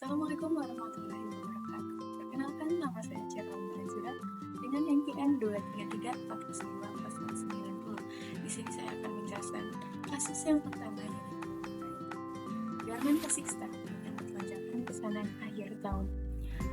Assalamualaikum warahmatullahi wabarakatuh. Perkenalkan, nama saya Ciara Zura dengan NPM 2334990. Di sini saya akan menjelaskan kasus yang pertama, yaitu Garmen Tasik Style yang melonjakkan pesanan akhir tahun.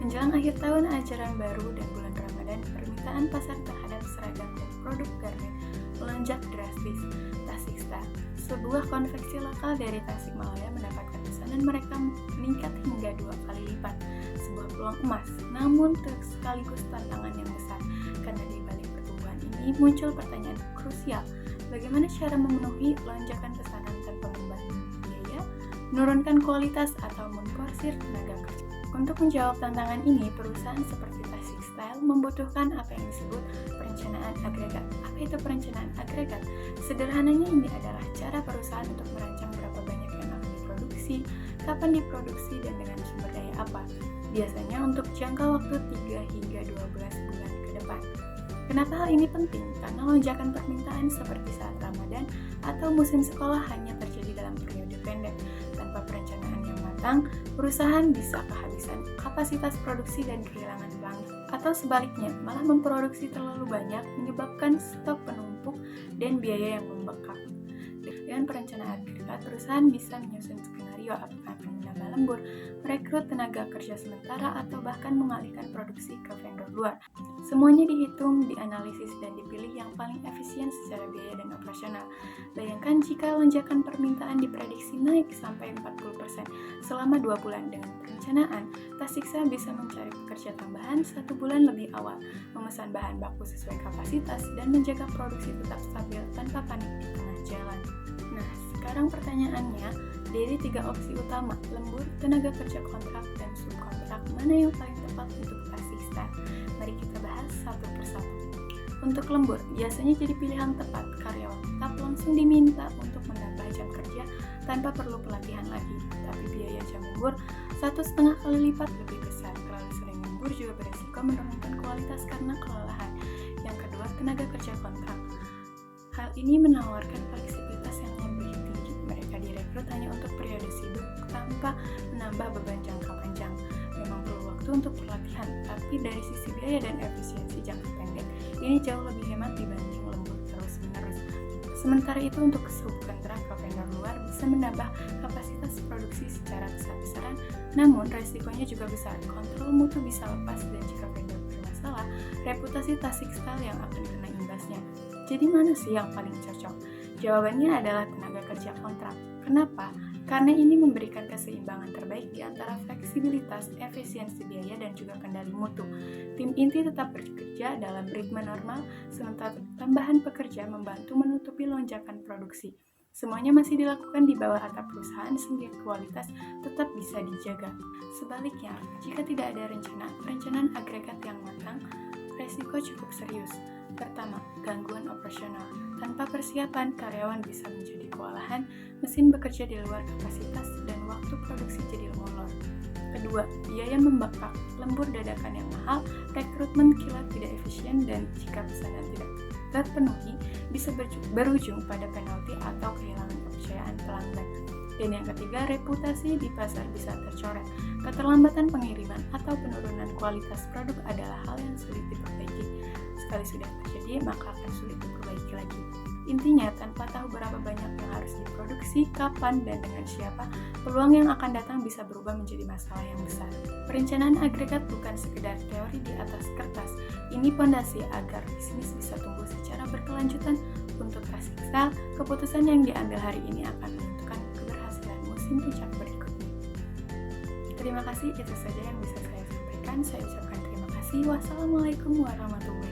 Menjelang akhir tahun ajaran baru dan bulan Ramadan, permintaan pasar terhadap seragam dan produk garmen melonjak drastis. Tasik Style, sebuah konveksi lokal dari Tasikmalaya, mendapatkan pesanan mereka meningkat hingga 2 kali lipat. Sebuah peluang emas, namun sekaligus tantangan yang besar, karena di balik pertumbuhan ini muncul pertanyaan krusial: bagaimana cara memenuhi lonjakan pesanan tanpa membantu biaya, menurunkan kualitas, atau memforsir tenaga kerja? Untuk menjawab tantangan ini, perusahaan seperti Tasik Style membutuhkan apa yang disebut perencanaan agregat. Apa itu perencanaan agregat? Sederhananya, ini adalah cara perusahaan untuk merancang berapa banyak yang akan diproduksi, kapan diproduksi, dan dengan sumber daya apa. Biasanya untuk jangka waktu 3 hingga 12 bulan ke depan. Kenapa hal ini penting? Karena lonjakan permintaan seperti saat Ramadan atau musim sekolah hanya terjadi dalam periode pendek. Tanpa perencanaan yang matang, perusahaan bisa kehabisan kapasitas produksi dan kehilangan pelanggan. Atau sebaliknya, malah memproduksi terlalu banyak menyebabkan stok penumpuk dan biaya yang membengkak. Dengan perencanaan agregat, perusahaan bisa menyusun skenario apakah akan menambah lembur, merekrut tenaga kerja sementara, atau bahkan mengalihkan produksi ke vendor luar. Semuanya dihitung, dianalisis, dan dipilih yang paling efisien secara biaya dan operasional. Bayangkan jika lonjakan permintaan diprediksi naik sampai 40% selama 2 bulan. Dengan perencanaan, Tasik Style bisa mencari pekerja tambahan 1 bulan lebih awal, memesan bahan baku sesuai kapasitas, dan menjaga produksi tetap stabil tanpa panik di tengah jalan. Nah, sekarang pertanyaannya, dari 3 opsi utama, lembur, tenaga kerja kontrak, dan subkontrak, mana yang paling tepat untuk Tasik Style? Mari kita bahas satu persatu. Untuk lembur, biasanya jadi pilihan tepat. Karyawan tetap langsung diminta untuk menambah jam kerja tanpa perlu pelatihan lagi. Tapi biaya jam lembur 1,5 kali lipat lebih besar. Terlalu sering lembur juga beresiko menurunkan kualitas karena kelelahan. Yang kedua, tenaga kerja kontrak. Hal ini menawarkan fleksibilitas yang lebih tinggi. Mereka direkrut hanya untuk periode sibuk tanpa menambah beban jangka panjang. Memang perlu waktu untuk pelatihan, tapi dari sisi biaya dan efisiensi jangka pendek, ini jauh lebih hemat dibanding lembur terus-menerus. Sementara itu, untuk subkontrak ke vendor luar bisa menambah kapasitas produksi secara besar-besaran, namun resikonya juga besar. Kontrol mutu bisa lepas, dan jika vendor bermasalah, reputasi Tasik Style yang akan kena imbasnya. Jadi mana sih yang paling cocok? Jawabannya adalah tenaga kerja kontrak. Kenapa? Karena ini memberikan keseimbangan terbaik di antara fleksibilitas, efisiensi biaya, dan juga kendali mutu. Tim inti tetap bekerja dalam ritme normal, sementara tambahan pekerja membantu menutupi lonjakan produksi. Semuanya masih dilakukan di bawah atap perusahaan sehingga kualitas tetap bisa dijaga. Sebaliknya, jika tidak ada perencanaan agregat yang matang, resiko cukup serius. Pertama, gangguan operasional. Tanpa persiapan, karyawan bisa menjadi kewalahan, mesin bekerja di luar kapasitas, dan waktu produksi jadi molor. Kedua, biaya membengkak. Lembur dadakan yang mahal, rekrutmen kilat tidak efisien, dan jika pesanan tidak terpenuhi, bisa berujung pada penalti atau kehilangan kepercayaan pelanggan. Dan yang ketiga, reputasi di pasar bisa tercoret. Keterlambatan pengiriman atau penurunan kualitas produk adalah hal yang sulit diperbaiki. Sekali sudah terjadi, maka akan sulit diperbaiki lagi. Intinya, tanpa tahu berapa banyak yang harus diproduksi, kapan, dan dengan siapa, peluang yang akan datang bisa berubah menjadi masalah yang besar. Perencanaan agregat bukan sekedar teori di atas kertas. Ini pondasi agar bisnis bisa tumbuh secara berkelanjutan. Untuk Tasik Style, keputusan yang diambil hari ini akan menentukan keberhasilan musim puncak berikutnya. Terima kasih, itu saja yang bisa saya sampaikan. Saya ucapkan terima kasih. Wassalamualaikum warahmatullahi wabarakatuh.